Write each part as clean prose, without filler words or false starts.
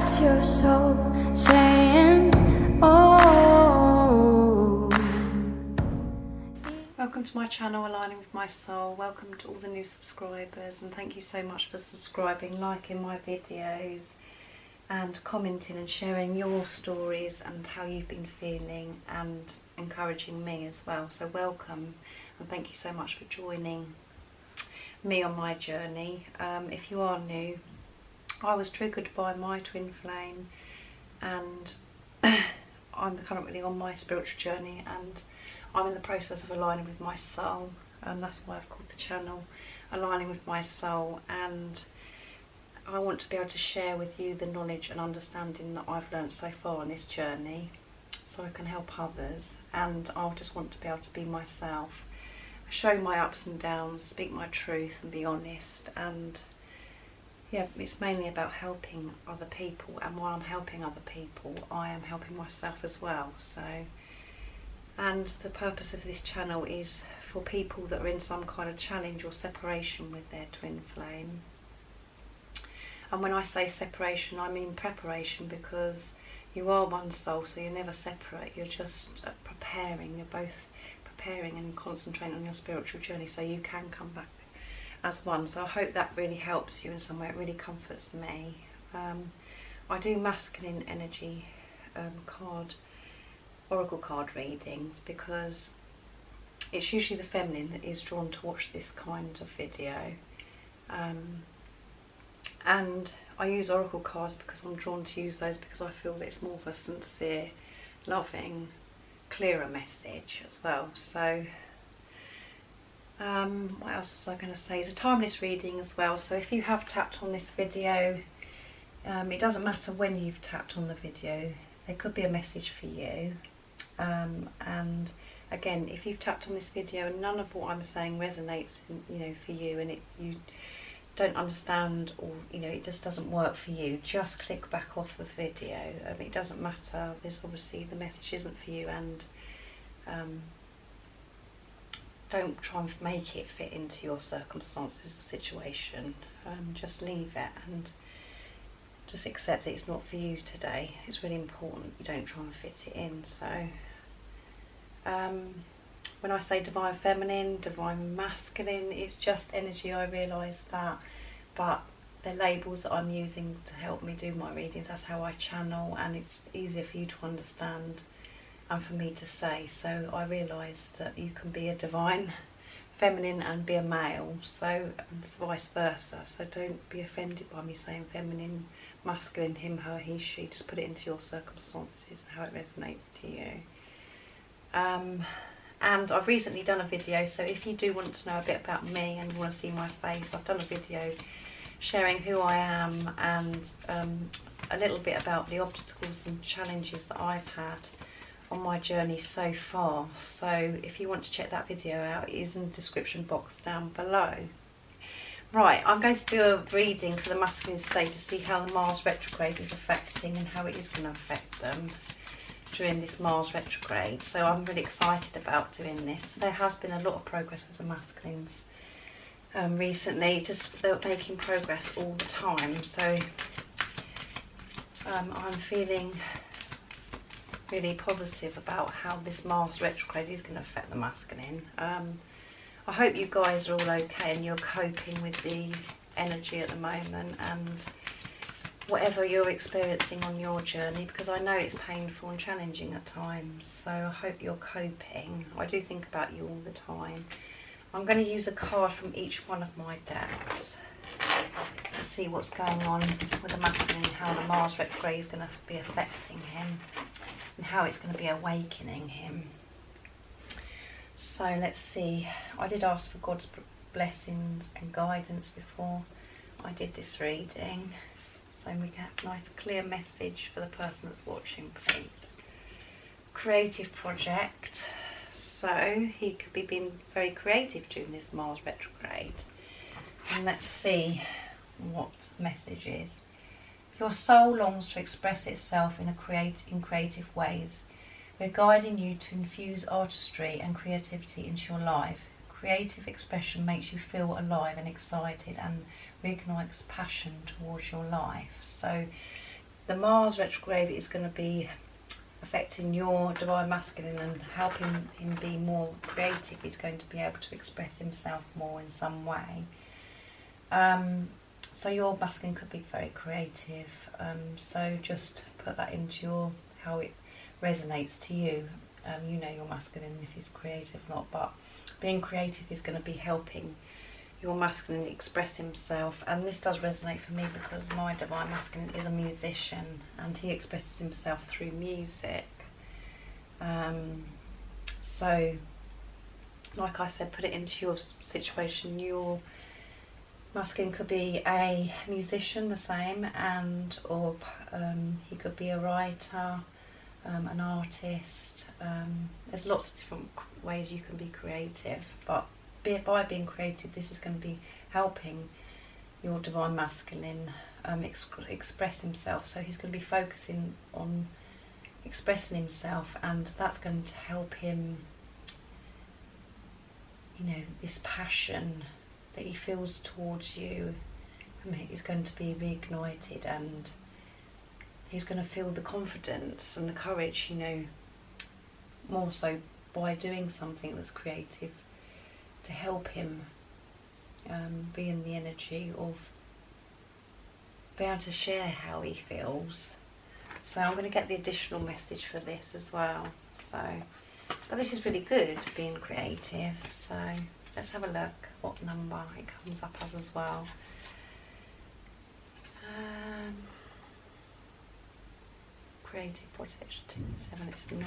What's your soul saying? Oh. Welcome to my channel, Aligning with My Soul. Welcome to all the new subscribers, and thank you so much for subscribing, liking my videos and commenting and sharing your stories and how you've been feeling and encouraging me as well. So welcome, and thank you so much for joining me on my journey. If you are new, I was triggered by my twin flame, and I'm currently on my spiritual journey, and I'm in the process of aligning with my soul, and that's why I've called the channel Aligning with My Soul. And I want to be able to share with you the knowledge and understanding that I've learned so far on this journey, so I can help others. And I just want to be able to be myself, show my ups and downs, speak my truth and be honest. And yeah, it's mainly about helping other people, and while I'm helping other people, I am helping myself as well. So, and the purpose of this channel is for people that are in some kind of challenge or separation with their twin flame. And when I say separation, I mean preparation, because you are one soul, so you're never separate. You're just preparing. You're both preparing and concentrating on your spiritual journey, so you can come back as one. So I hope that really helps you in some way. It really comforts me. I do masculine energy oracle card readings, because it's usually the feminine that is drawn to watch this kind of video. And I use oracle cards because I'm drawn to use those, because I feel that it's more of a sincere, loving, clearer message as well. So what else was I going to say? It's a timeless reading as well, so if you have tapped on this video, it doesn't matter when you've tapped on the video, there could be a message for you. And again, if you've tapped on this video and none of what I'm saying resonates for you, and you don't understand, or it just doesn't work for you, just click back off the video. It doesn't matter. There's obviously, the message isn't for you, and don't try and make it fit into your circumstances or situation. Just leave it and just accept that it's not for you today. It's really important you don't try and fit it in. So when I say divine feminine, divine masculine, it's just energy, I realise that, but the labels that I'm using to help me do my readings, that's how I channel, and it's easier for you to understand and for me to say. So I realise that you can be a divine feminine and be a male, so, and vice versa. So don't be offended by me saying feminine, masculine, him, her, he, she. Just put it into your circumstances and how it resonates to you. And I've recently done a video, so if you do want to know a bit about me and you want to see my face, I've done a video sharing who I am, and a little bit about the obstacles and challenges that I've had on my journey so far. So if you want to check that video out, it is in the description box down below. Right, I'm going to do a reading for the masculine state to see how the Mars retrograde is affecting, and how it is going to affect them during this Mars retrograde. So I'm really excited about doing this. There has been a lot of progress with the masculines recently, just they're making progress all the time. So I'm feeling really positive about how this Mars retrograde is going to affect the masculine. I hope you guys are all okay and you're coping with the energy at the moment, and whatever you're experiencing on your journey, because I know it's painful and challenging at times. So I hope you're coping. I do think about you all the time. I'm going to use a card from each one of my decks to see what's going on with the masculine, how the Mars retrograde is going to be affecting him, and how it's going to be awakening him. So let's see. I did ask for God's blessings and guidance before I did this reading, so we get a nice clear message for the person that's watching, please. Creative project. So he could be being very creative during this Mars retrograde. And let's see what the message is. Your soul longs to express itself in creative ways. We're guiding you to infuse artistry and creativity into your life. Creative expression makes you feel alive and excited, and reignites passion towards your life. So the Mars retrograde is going to be affecting your divine masculine and helping him be more creative. He's going to be able to express himself more in some way. So your masculine could be very creative. So just put that into your, how it resonates to you. You know your masculine, if he's creative or not, but being creative is going to be helping your masculine express himself. And this does resonate for me because my divine masculine is a musician and he expresses himself through music. So like I said, put it into your situation. Your masculine could be a musician, the same, and or he could be a writer, an artist. There's lots of different ways you can be creative, but by being creative, this is going to be helping your divine masculine express himself. So he's going to be focusing on expressing himself, and that's going to help him, you know, this passion that he feels towards you is going to be reignited, and he's going to feel the confidence and the courage, you know, more so by doing something that's creative to help him be in the energy of being able to share how he feels. So I'm going to get the additional message for this as well. So, but this is really good, being creative. So let's have a look what number it comes up as well. Creative protection 7, it's 9,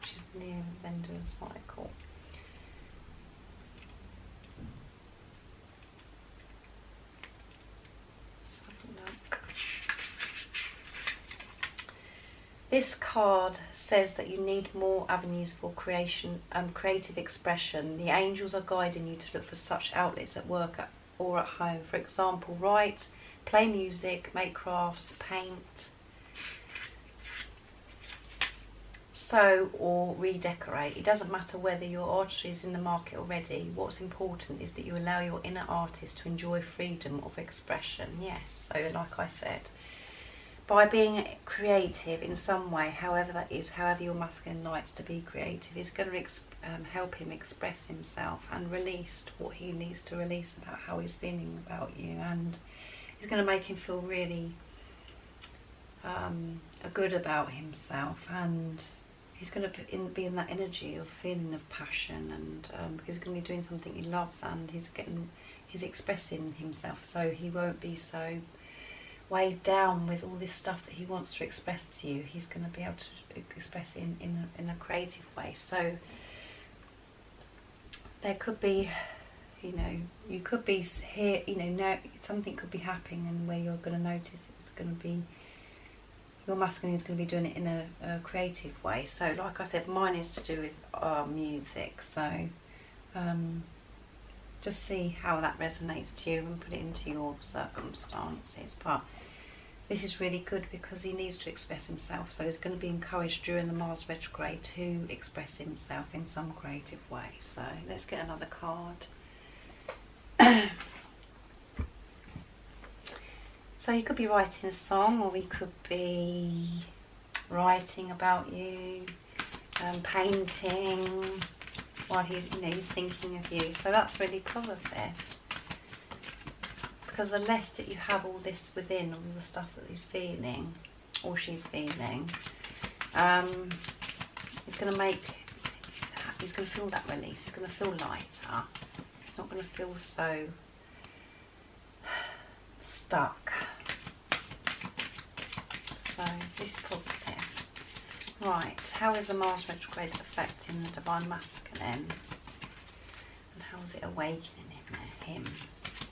which is near the end of the cycle. Let's have a look. This card says that you need more avenues for creation and creative expression. The angels are guiding you to look for such outlets at work or at home. For example, write, play music, make crafts, paint, sew or redecorate. It doesn't matter whether your artistry is in the market already. What's important is that you allow your inner artist to enjoy freedom of expression. Yes, so like I said, by being creative in some way, however that is, however your masculine likes to be creative, is going to help him express himself and release what he needs to release about how he's feeling about you, and it's going to make him feel really good about himself, and he's going to be in that energy of feeling of passion, and because he's going to be doing something he loves, and he's expressing himself, so he won't be so weighed down with all this stuff that he wants to express to you. He's going to be able to express it in a creative way. So there could be, you know, you could be here, you know, now something could be happening, and where you're going to notice it's going to be, your masculine is going to be doing it in a creative way. So like I said, mine is to do with music. So just see how that resonates to you and put it into your circumstances. But this is really good because he needs to express himself. So he's going to be encouraged during the Mars retrograde to express himself in some creative way. So let's get another card. So you could be writing a song, or we could be writing about you, painting while he's thinking of you. So that's really positive, because the less that you have all this within, all the stuff that he's feeling or she's feeling, it's going to he's going to feel that release. He's going to feel lighter. He's not going to feel so stuck. So this is positive. Right, how is the Mars retrograde affecting the divine masculine, and how is it awakening him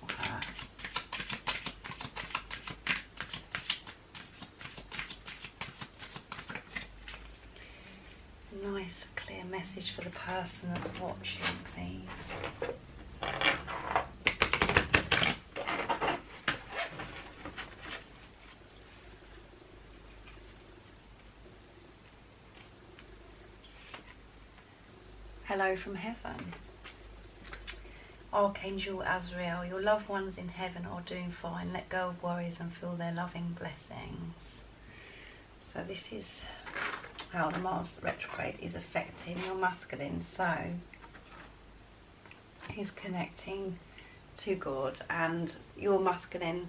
or her? Nice clear message for the person that's watching, please. Hello from heaven. Archangel Azrael, your loved ones in heaven are doing fine. Let go of worries and feel their loving blessings. So this is how the Mars retrograde is affecting your masculine. So he's connecting to God, and your masculine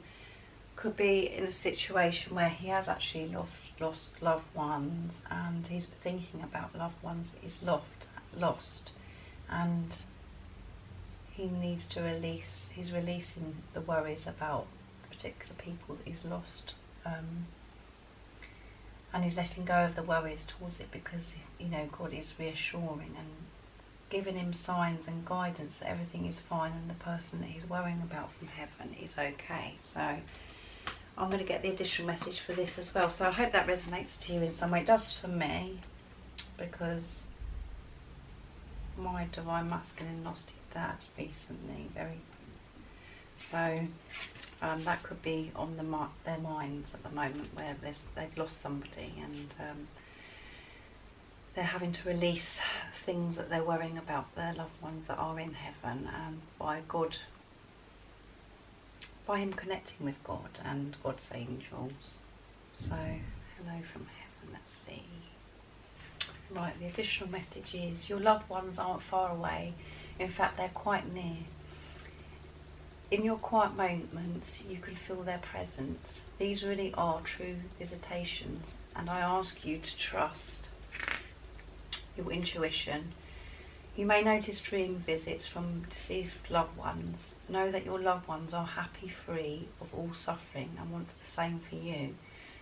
could be in a situation where he has actually lost loved ones, and he's thinking about loved ones that he's lost, and he needs to he's releasing the worries about particular people that he's lost, and he's letting go of the worries towards it, because God is reassuring and giving him signs and guidance that everything is fine and the person that he's worrying about from heaven is okay. So I'm going to get the additional message for this as well. So I hope that resonates to you in some way. It does for me, because my divine masculine lost his dad recently, so that could be on their minds at the moment, where they've lost somebody, and they're having to release things that they're worrying about their loved ones that are in heaven, and by him connecting with God and God's angels. So hello from heaven. Let's see. Right, the additional message is your loved ones aren't far away. In fact, they're quite near. In your quiet moments, you can feel their presence. These really are true visitations, and I ask you to trust your intuition. You may notice dream visits from deceased loved ones. Know that your loved ones are happy, free of all suffering, and want the same for you.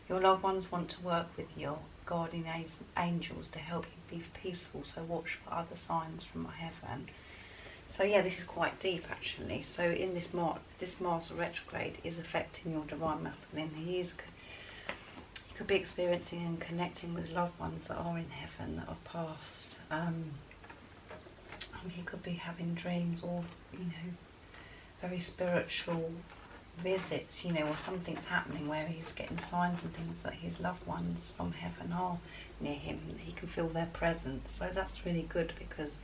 Your loved ones want to work with your guardian angels to help you be peaceful, so watch for other signs from heaven. So yeah, this is quite deep actually. So in this Mars retrograde is affecting your divine masculine. He could be experiencing and connecting with loved ones that are in heaven, that have passed. He could be having dreams, or very spiritual visits, or something's happening where he's getting signs and things that his loved ones from heaven are near him, that he can feel their presence. So that's really good, because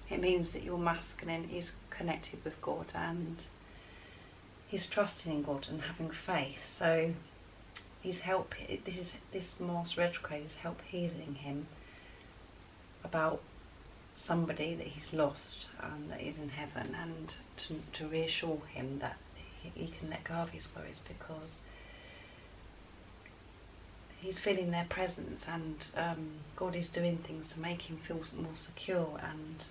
it means that your masculine is connected with God, and he's trusting in God and having faith. So this Mars retrograde is help healing him about somebody that he's lost, that is in heaven, and to reassure him that he can let go of his worries, because he's feeling their presence, and God is doing things to make him feel more secure and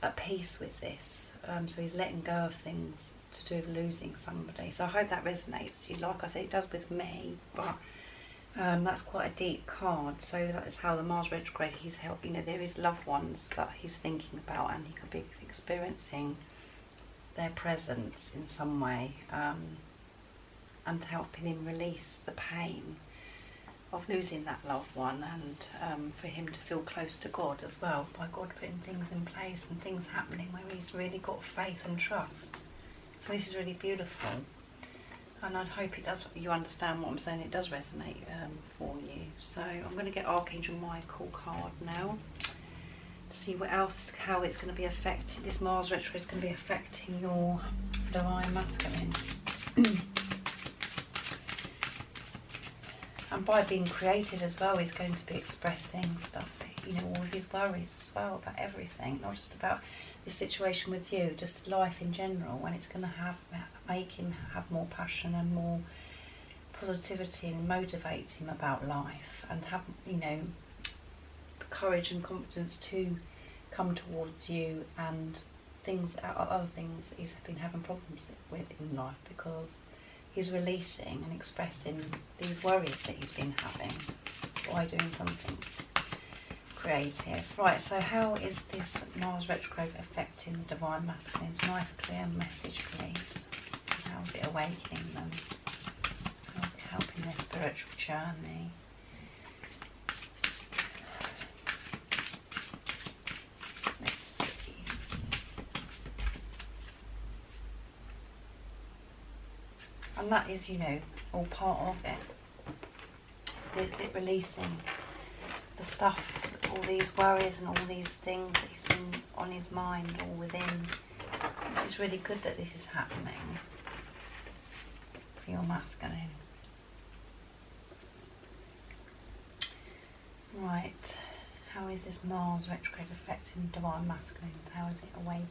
at peace with this. So he's letting go of things to do with losing somebody. So I hope that resonates to you. Like I said, it does with me, but that's quite a deep card. So that is how the Mars retrograde, he's helping. There is loved ones that he's thinking about, and he could be experiencing their presence in some way, and helping him release the pain of losing that loved one, and for him to feel close to God as well, by God putting things in place and things happening where he's really got faith and trust. So this is really beautiful, and I hope you understand what I'm saying. It does resonate for you. So I'm going to get Archangel Michael card now to see what else, how it's going to be affected. This Mars retrograde is going to be affecting your divine masculine. And by being creative as well, he's going to be expressing stuff, all of his worries as well, about everything, not just about the situation with you, just life in general. And it's going to make him have more passion and more positivity, and motivate him about life, and have courage and confidence to come towards you, and other things he's been having problems with in life, because he's releasing and expressing these worries that he's been having by doing something creative. Right, so how is this Mars retrograde affecting the divine masculine? It's a nice clear message, please. How's it awakening them? How's it helping their spiritual journey? Let's see. And that is, all part of it. It releasing the stuff, all these worries and all these things that he's been on his mind, all within. This is really good that this is happening for your masculine. Right, how is this Mars retrograde affecting Divine Masculine? How is it awakening?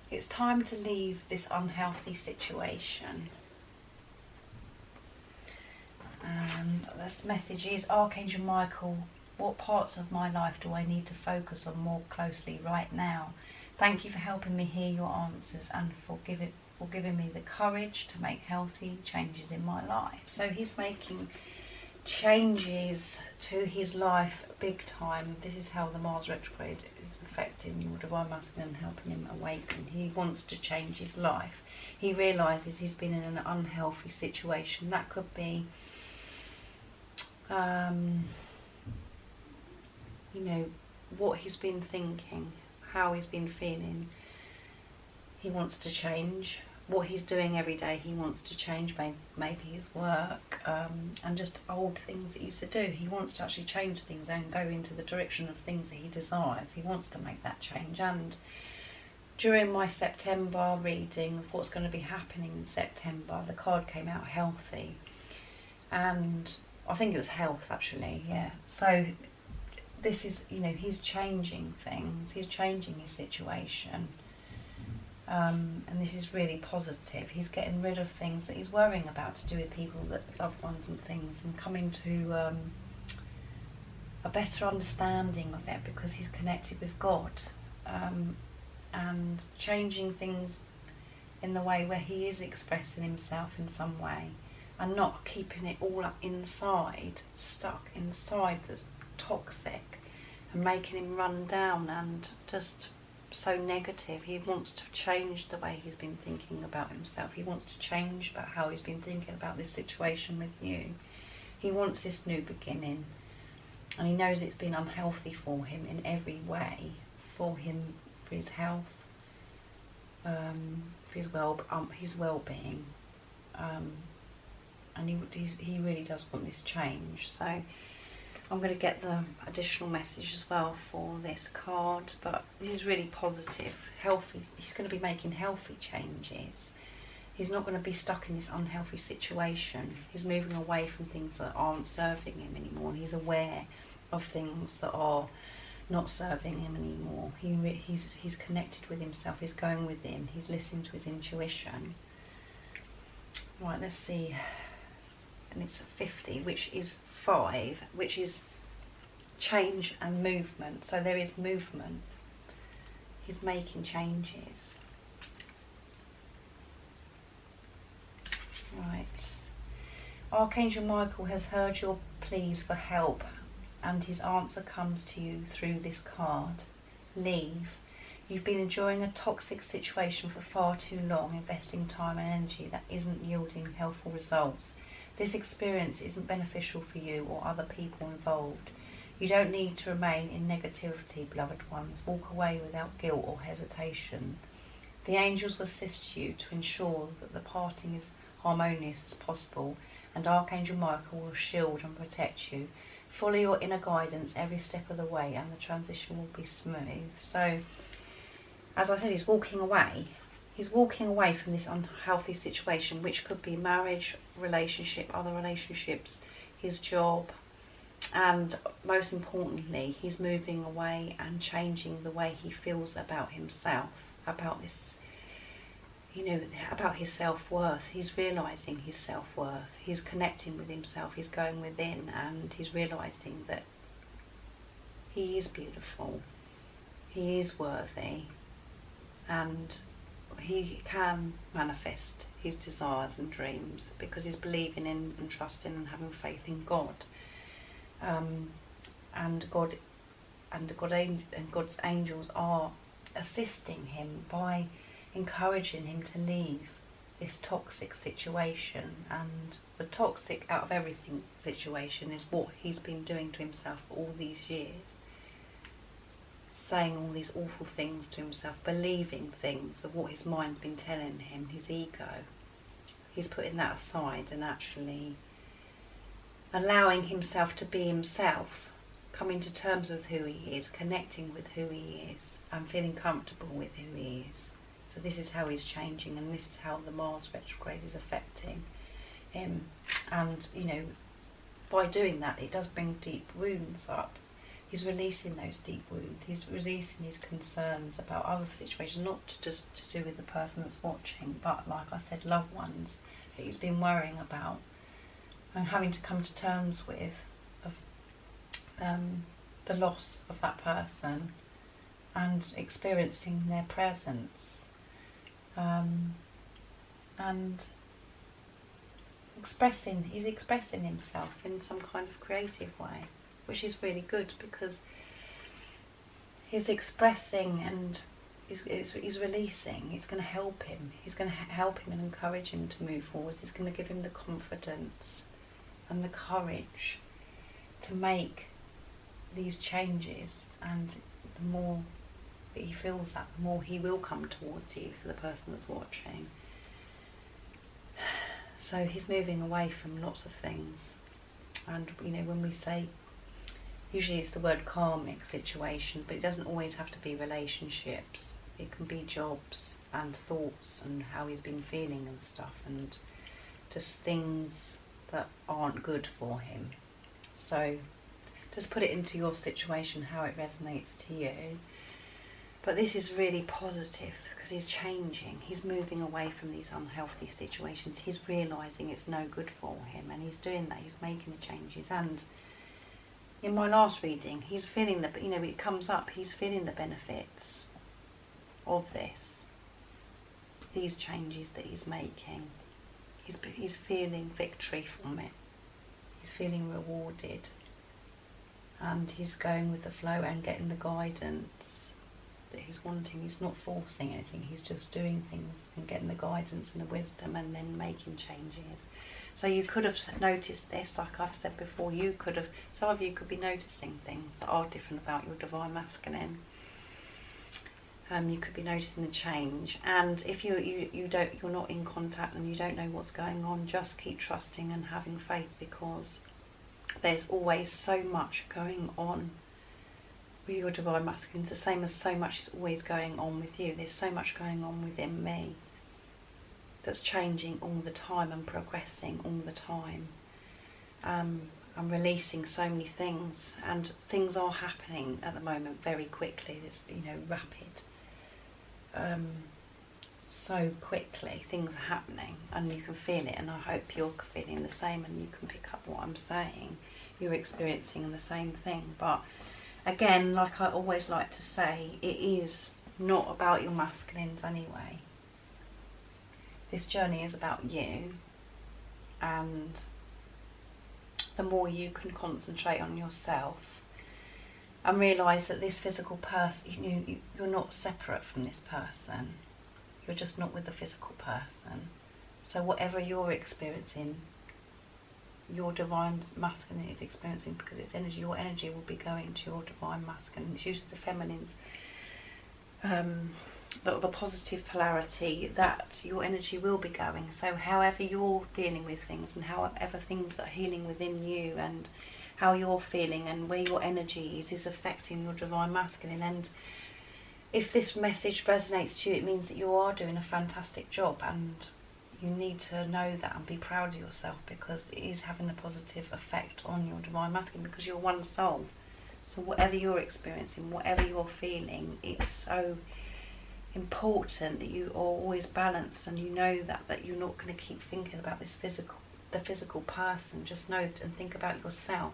It's time to leave this unhealthy situation. And this message is, Archangel Michael, what parts of my life do I need to focus on more closely right now? Thank you for helping me hear your answers and for giving me the courage to make healthy changes in my life. So he's making changes to his life big time. This is how the Mars retrograde is affecting your Divine Masculine, helping him awaken. He wants to change his life. He realises he's been in an unhealthy situation. That could be you know, what he's been thinking, how he's been feeling. He wants to change. What he's doing every day, he wants to change. Maybe his work, and just old things that he used to do. He wants to actually change things and go into the direction of things that he desires. He wants to make that change. And during my September reading of what's going to be happening in September, the card came out healthy. And I think it was health, actually, yeah. So this is, you know, he's changing things. He's changing his situation. And this is really positive. He's getting rid of things that he's worrying about to do with people, loved ones and things, and coming to a better understanding of it because he's connected with God. And changing things in the way where he is expressing himself in some way, and not keeping it all up inside, stuck inside the toxic, and making him run down and just so negative. He wants to change the way he's been thinking about himself. He wants to change about how he's been thinking about this situation with you. He wants this new beginning, and he knows it's been unhealthy for him in every way, for him, for his health, for his well-being. And he really does want this change. So I'm going to get the additional message as well for this card, but this is really positive, healthy. He's going to be making healthy changes. He's not going to be stuck in this unhealthy situation. He's moving away from things that aren't serving him anymore. He's aware of things that are not serving him anymore. He's connected with himself. He's going within. He's listening to his intuition. Right, let's see. And it's 50, which is 5, which is change and movement. So there is movement. He's making changes. Right. Archangel Michael has heard your pleas for help, and his answer comes to you through this card. Leave. You've been enjoying a toxic situation for far too long, investing time and energy that isn't yielding helpful results. This experience isn't beneficial for you or other people involved. You don't need to remain in negativity, beloved ones. Walk away without guilt or hesitation. The angels will assist you to ensure that the parting is harmonious as possible, and Archangel Michael will shield and protect you. Follow your inner guidance every step of the way, and the transition will be smooth. So, as I said, he's walking away. He's walking away from this unhealthy situation, which could be marriage, relationship, other relationships, his job, and most importantly, he's moving away and changing the way he feels about himself, about this, you know, about his self-worth. He's realising his self-worth. He's connecting with himself. He's going within, and he's realising that he is beautiful. He is worthy, and he can manifest his desires and dreams because he's believing in and trusting and having faith in God, and God's angels are assisting him by encouraging him to leave this toxic situation. And the toxic out of everything situation is what he's been doing to himself for all these years. Saying all these awful things to himself, believing things of what his mind's been telling him, his ego. He's putting that aside and actually allowing himself to be himself, coming to terms with who he is, connecting with who he is, and feeling comfortable with who he is. So this is how he's changing, and this is how the Mars retrograde is affecting him. And, you know, by doing that, it does bring deep wounds up. He's releasing those deep wounds. He's releasing his concerns about other situations, not just to do with the person that's watching, but, like I said, loved ones that he's been worrying about and having to come to terms with, of the loss of that person and experiencing their presence, and he's expressing himself in some kind of creative way, which is really good, because he's expressing and he's releasing. It's going to help him. He's going to help him and encourage him to move forward. It's going to give him the confidence and the courage to make these changes, and the more that he feels that, the more he will come towards you, for the person that's watching. So he's moving away from lots of things. And, you know, when we say, usually it's the word karmic situation, but it doesn't always have to be relationships. It can be jobs and thoughts and how he's been feeling and stuff, and just things that aren't good for him. So just put it into your situation, how it resonates to you. But this is really positive, because he's changing. He's moving away from these unhealthy situations. He's realising it's no good for him, and he's doing that. He's making the changes. And in my last reading, he's feeling the, you know, it comes up, he's feeling the benefits of this, these changes that he's making. He's feeling victory from it. He's feeling rewarded. And he's going with the flow and getting the guidance that he's wanting. He's not forcing anything, he's just doing things and getting the guidance and the wisdom, and then making changes. So you could have noticed this, like I've said before. You could have, some of you could be noticing things that are different about your divine masculine. You could be noticing the change, and if you're not in contact and you don't know what's going on, just keep trusting and having faith, because there's always so much going on with your divine masculine. It's the same as so much is always going on with you. There's so much going on within me that's changing all the time and progressing all the time. I'm releasing so many things, and things are happening at the moment very quickly. It's, you know, rapid. So quickly things are happening, and you can feel it, and I hope you're feeling the same, and you can pick up what I'm saying. You're experiencing the same thing. But again, like I always like to say, it is not about your masculines anyway. This journey is about you, and the more you can concentrate on yourself and realise that this physical person, you're not separate from this person. You're just not with the physical person. So whatever you're experiencing, your divine masculine is experiencing, because it's energy. Your energy will be going to your divine masculine. It's usually the feminines, the positive polarity, that your energy will be going. So however you're dealing with things, and however things are healing within you, and how you're feeling and where your energy is affecting your divine masculine. And if this message resonates to you, it means that you are doing a fantastic job, and you need to know that and be proud of yourself, because it is having a positive effect on your divine masculine, because you're one soul. So whatever you're experiencing, whatever you're feeling, it's so important that you are always balanced, and you know that you're not going to keep thinking about the physical person. Just know and think about yourself.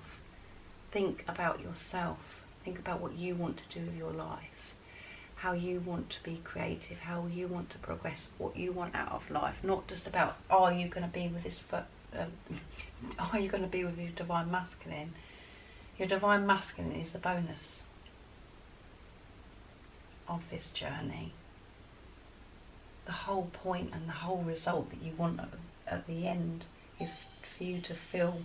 Think about yourself. Think about what you want to do with your life, how you want to be creative, how you want to progress, what you want out of life. Not just about, are you going to be with this, are you going to be with your divine masculine? Your divine masculine is the bonus of this journey. The whole point and the whole result that you want at the end is for you to feel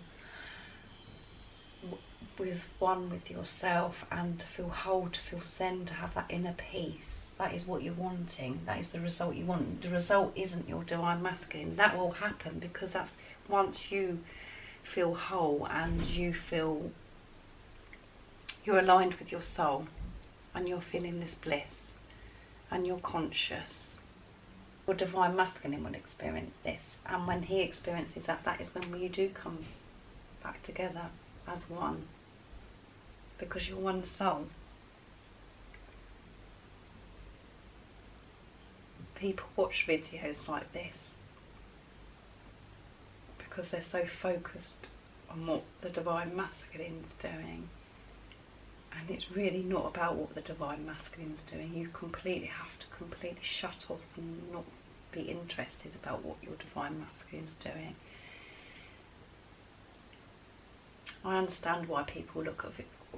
one with yourself, and to feel whole, to feel zen, to have that inner peace. That is what you're wanting. That is the result you want. The result isn't your divine masculine. That will happen, because that's once you feel whole and you feel you're aligned with your soul, and you're feeling this bliss, and you're conscious. your Divine Masculine will experience this. And when he experiences that, that is when you do come back together as one. Because you're one soul. People watch videos like this because they're so focused on what the Divine Masculine is doing, and it's really not about what the Divine Masculine is doing. You completely have to completely shut off and not be interested about what your Divine Masculine is doing. I understand why people look at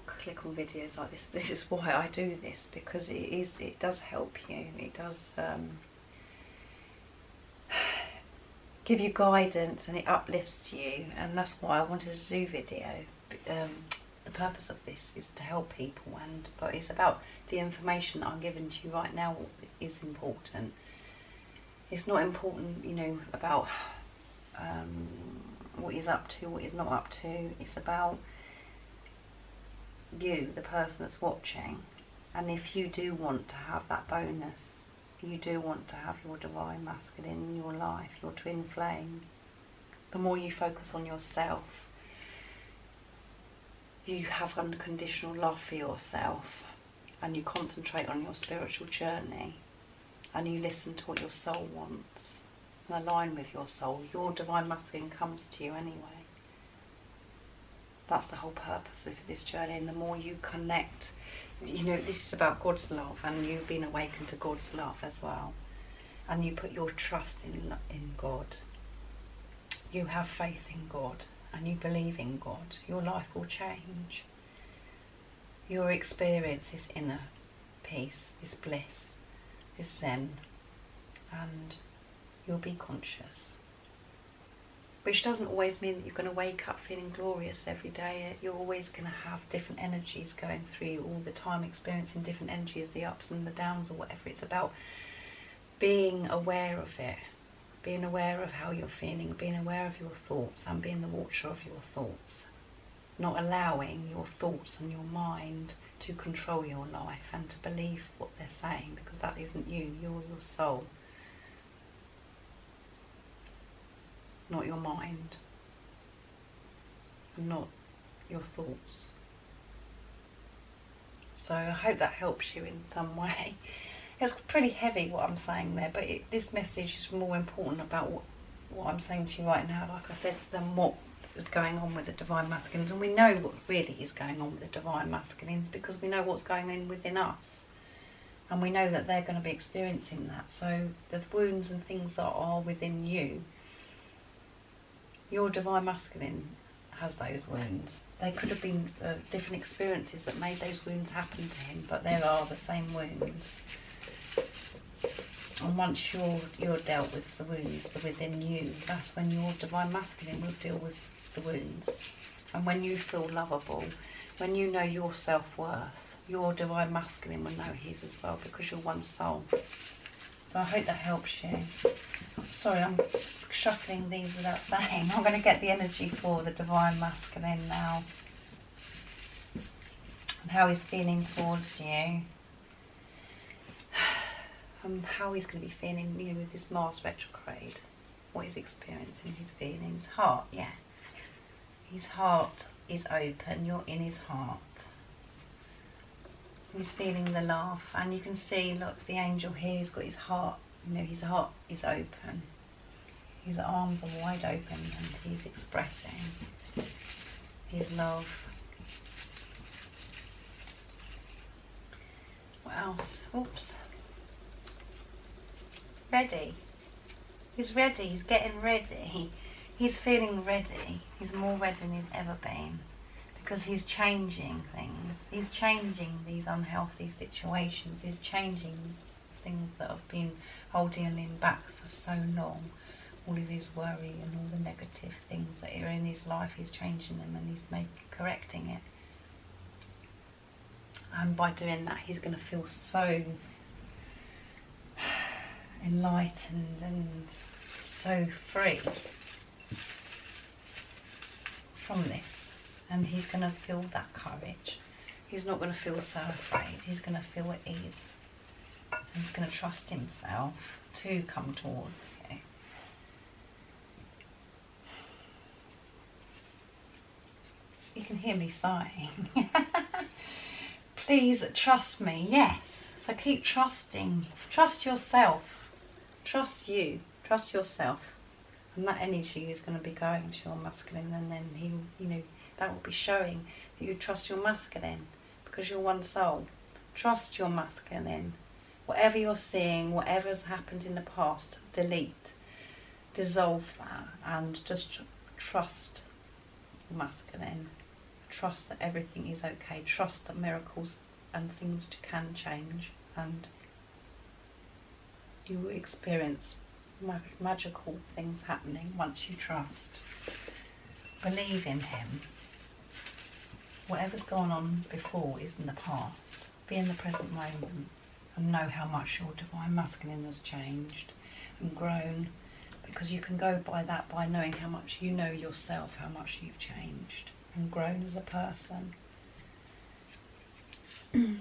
click on videos like this. This is why I do this, because it does help you. It does give you guidance, and it uplifts you, and that's why I wanted to do video. The purpose of this is to help people, but it's about the information that I'm giving to you right now is important. It's not important, you know, about what he's up to, what he's not up to. It's about you, the person that's watching. And if you do want to have that bonus, you do want to have your Divine Masculine in your life, your twin flame, the more you focus on yourself, you have unconditional love for yourself, and you concentrate on your spiritual journey, and you listen to what your soul wants and align with your soul, your Divine Masculine comes to you anyway. That's the whole purpose of this journey. And the more you connect, you know, this is about God's love, and you've been awakened to God's love as well, and you put your trust in God, you have faith in God, and you believe in God, your life will change. You'll experience this inner peace, this bliss, this zen, and you'll be conscious. Which doesn't always mean that you're going to wake up feeling glorious every day. You're always going to have different energies going through you all the time, experiencing different energies, the ups and the downs or whatever. It's about being aware of it, being aware of how you're feeling, being aware of your thoughts, and being the watcher of your thoughts. Not allowing your thoughts and your mind to control your life and to believe what they're saying, because that isn't you, you're your soul. Not your mind, and not your thoughts. So I hope that helps you in some way. It's pretty heavy what I'm saying there, but this message is more important about what I'm saying to you right now, like I said, than what is going on with the Divine Masculines. And we know what really is going on with the Divine Masculines because we know what's going on within us. And we know that they're going to be experiencing that. So the wounds and things that are within you, your Divine Masculine has those wounds. They could have been different experiences that made those wounds happen to him, but there are the same wounds. And once you're dealt with the wounds within you, that's when your Divine Masculine will deal with the wounds. And when you feel lovable, when you know your self-worth, your Divine Masculine will know his as well, because you're one soul. So I hope that helps you. I'm sorry, I'm shuffling these without saying. I'm going to get the energy for the Divine Masculine now, and how he's feeling towards you, and how he's going to be feeling, you know, with this Mars retrograde, what he's experiencing, his feelings. Heart, yeah. His heart is open, you're in his heart. He's feeling the laugh, and you can see, look, the angel here, he's got his heart, you know, his heart is open. His arms are wide open, and he's expressing his love. What else? Oops. Ready. He's ready, he's getting ready. He's feeling ready. He's more ready than he's ever been, because he's changing things. He's changing these unhealthy situations. He's changing things that have been holding him back for so long. All of his worry and all the negative things that are in his life, he's changing them, and he's correcting it. And by doing that, he's going to feel so enlightened and so free from this. And he's going to feel that courage. He's not going to feel so afraid. He's going to feel at ease. He's going to trust himself. to come towards you. So you can hear me sighing. Please trust me. Yes. So keep trusting. Trust yourself. Trust you. Trust yourself. And that energy is going to be going to your masculine, and then he, you know, that will be showing that you trust your masculine, because you're one soul. Trust your masculine. Whatever you're seeing, whatever's happened in the past, delete, dissolve that, and just trust your masculine. Trust that everything is okay. Trust that miracles and things can change, and you will experience magical things happening once you trust. Believe in him. Whatever's gone on before is in the past. Be in the present moment and know how much your divine masculine has changed and grown, because you can go by that, by knowing how much you know yourself, how much you've changed and grown as a person. Let's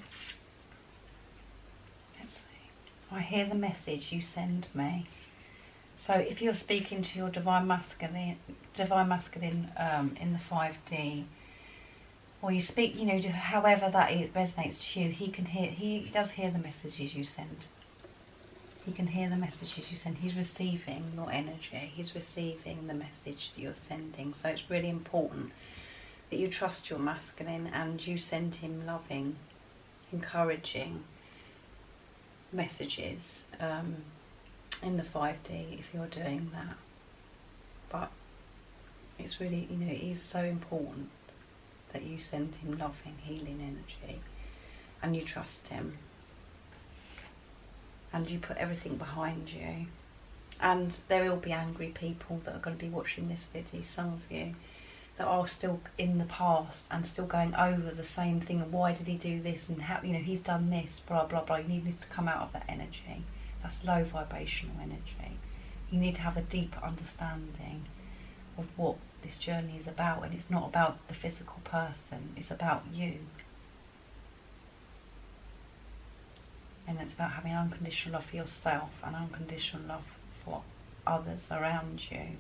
see. I hear the message you send me. So if you're speaking to your divine masculine in the 5D, or you speak, you know, however that it resonates to you, he does hear the messages you send. He can hear the messages you send. He's receiving your energy. He's receiving the message that you're sending. So it's really important that you trust your masculine and you send him loving, encouraging messages in the 5D if you're doing that. But it's really, you know, it is so important that you send him loving, healing energy, and you trust him, and you put everything behind you. And there will be angry people that are going to be watching this video, some of you, that are still in the past and still going over the same thing, and why did he do this, and how, you know, he's done this, blah blah blah. You need to come out of that energy. That's low vibrational energy. You need to have a deeper understanding of what this journey is about, and it's not about the physical person, it's about you. And it's about having unconditional love for yourself and unconditional love for others around you.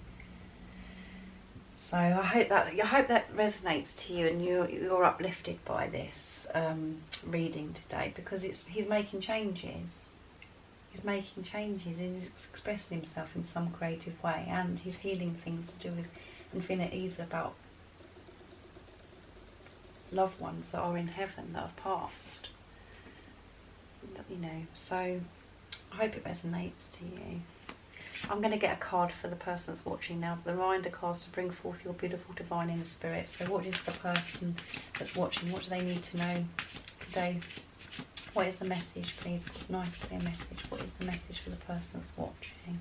So I hope that resonates to you, and you're uplifted by this reading today, because he's making changes. He's making changes, and he's expressing himself in some creative way, and he's healing things to do with infinities, about loved ones that are in heaven that have passed. You know, so I hope it resonates to you. I'm going to get a card for the person that's watching now. The reminder cards to bring forth your beautiful divine inner spirit. So what is the person that's watching? What do they need to know today? What is the message, please? Nice clear message. What is the message for the person that's watching?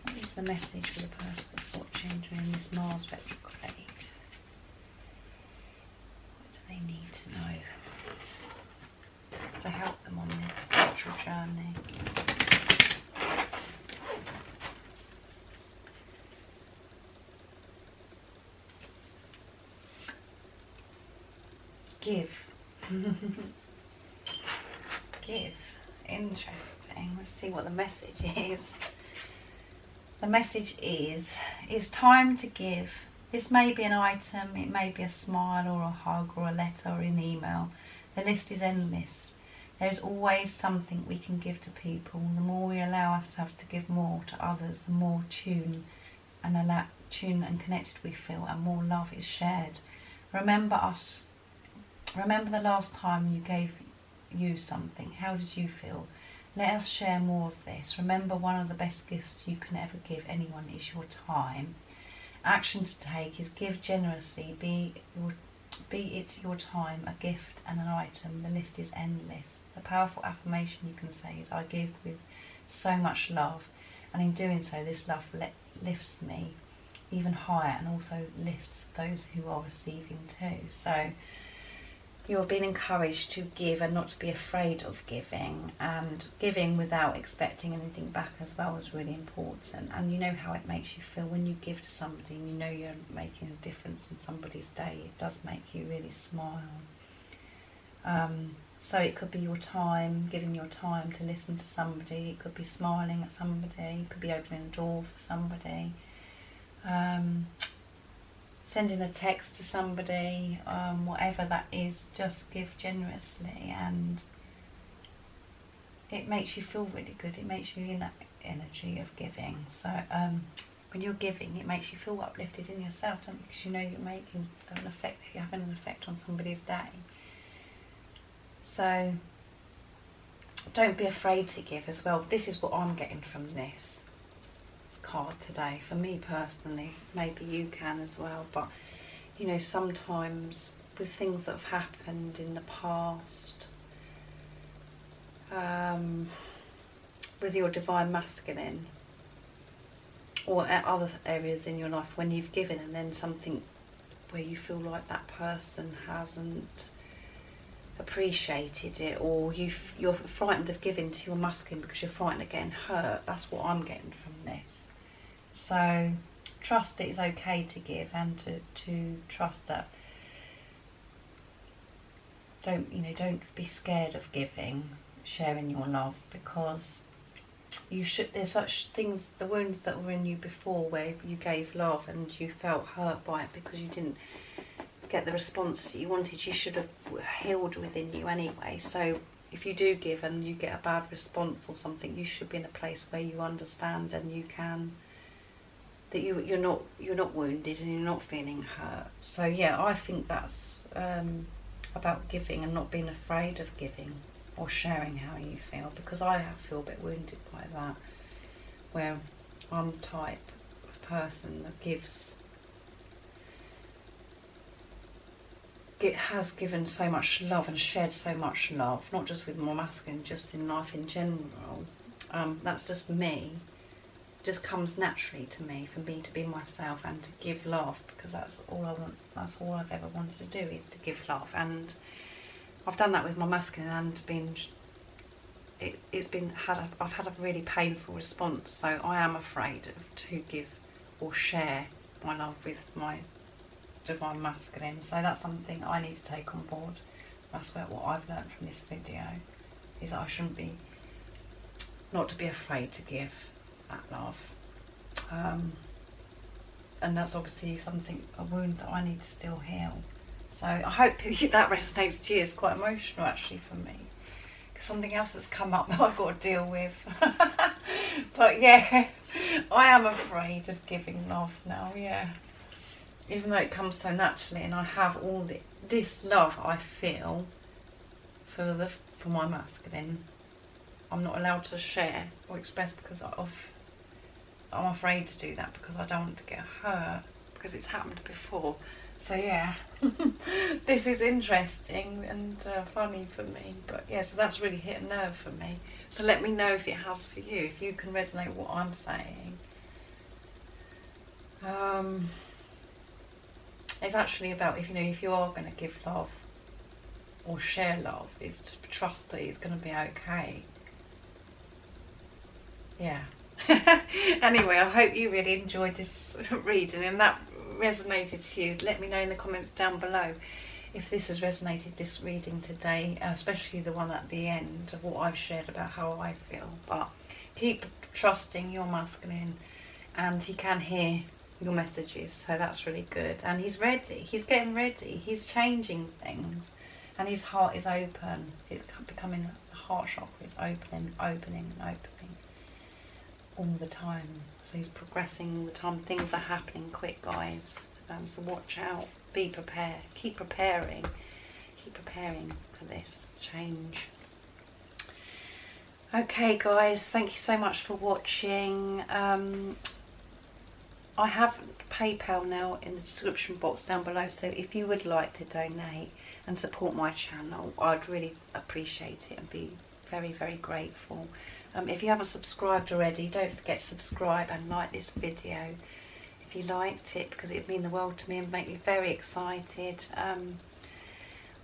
What is the message for the person that's watching during this Mars retrograde? What do they need to know to help them on their spiritual journey? Give. Give. Interesting. Let's see what the message is. The message is, it's time to give. This may be an item, it may be a smile or a hug or a letter or an email. The list is endless. There's always something we can give to people. The more we allow ourselves to give more to others, the more tuned and connected we feel, and more love is shared. Remember the last time you gave you something. How did you feel? Let us share more of this. Remember, one of the best gifts you can ever give anyone is your time. Action to take is give generously, be it your time, a gift and an item. The list is endless. The powerful affirmation you can say is, I give with so much love, and in doing so this love lifts me even higher and also lifts those who are receiving too. So you're being encouraged to give and not to be afraid of giving, and giving without expecting anything back as well is really important. And you know how it makes you feel when you give to somebody and you know you're making a difference in somebody's day. It does make you really smile. So it could be your time, giving your time to listen to somebody. It could be smiling at somebody. It could be opening a door for somebody. Sending a text to somebody. Whatever that is, just give generously, and it makes you feel really good. It makes you in that energy of giving. So when you're giving, it makes you feel uplifted in yourself, don't you? Because you know you're making an effect, you're having an effect on somebody's day. So don't be afraid to give as well. This is what I'm getting from this card today. For me personally, maybe you can as well, but you know, sometimes with things that have happened in the past, with your divine masculine, or at other areas in your life, when you've given and then something where you feel like that person hasn't appreciated it, or you're frightened of giving to your masculine because you're frightened of getting hurt. That's what I'm getting from this. So trust that it's okay to give, and to trust that don't be scared of giving, sharing your love, because you should. There's such things, the wounds that were in you before where you gave love and you felt hurt by it because you didn't get the response that you wanted. You should have healed within you anyway. So if you do give and you get a bad response or something, you should be in a place where you understand and you can, that you're not wounded and you're not feeling hurt. So yeah, I think that's about giving and not being afraid of giving or sharing how you feel, because I feel a bit wounded by that, where I'm the type of person that gives. It has given so much love and shared so much love, not just with my masculine, just in life in general. That's just me. It just comes naturally to me, for me to be myself and to give love, because that's all I want. That's all I've ever wanted to do, is to give love, and I've done that with my masculine, and I've had a really painful response. So I am afraid to give or share my love with my divine masculine. So that's something I need to take on board. That's what I've learned from this video, is that I shouldn't be, not to be afraid to give that love. And that's obviously a wound that I need to still heal. So I hope that resonates to you. It's quite emotional actually for me, because something else that's come up that I've got to deal with. But yeah, I am afraid of giving love now, yeah. Even though it comes so naturally, and I have all this love I feel for my masculine, I'm not allowed to share or express because I'm afraid to do that, because I don't want to get hurt, because it's happened before. So yeah, this is interesting and funny for me, but yeah, so that's really hit a nerve for me. So let me know if it has for you, if you can resonate with what I'm saying. It's actually about, if you are going to give love or share love, is to trust that it's going to be okay. Yeah. Anyway, I hope you really enjoyed this reading and that resonated to you. Let me know in the comments down below if this has resonated, this reading today, especially the one at the end of what I've shared about how I feel. But keep trusting your masculine, and he can hear your messages, so that's really good. And he's ready, he's getting ready, he's changing things, and his heart is open. It's becoming, the heart chakra is opening all the time. So he's progressing all the time. Things are happening quick, guys. So watch out, be prepared, keep preparing for this change. Okay guys, thank you so much for watching. I have PayPal now in the description box down below, so if you would like to donate and support my channel, I'd really appreciate it and be very, very grateful. If you haven't subscribed already, don't forget to subscribe and like this video if you liked it, because it would mean the world to me and make me very excited.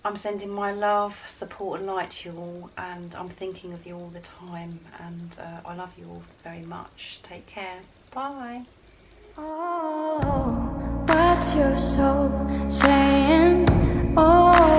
I'm sending my love, support and light to you all, and I'm thinking of you all the time, and I love you all very much. Take care. Bye. Oh, what's your soul saying? Oh.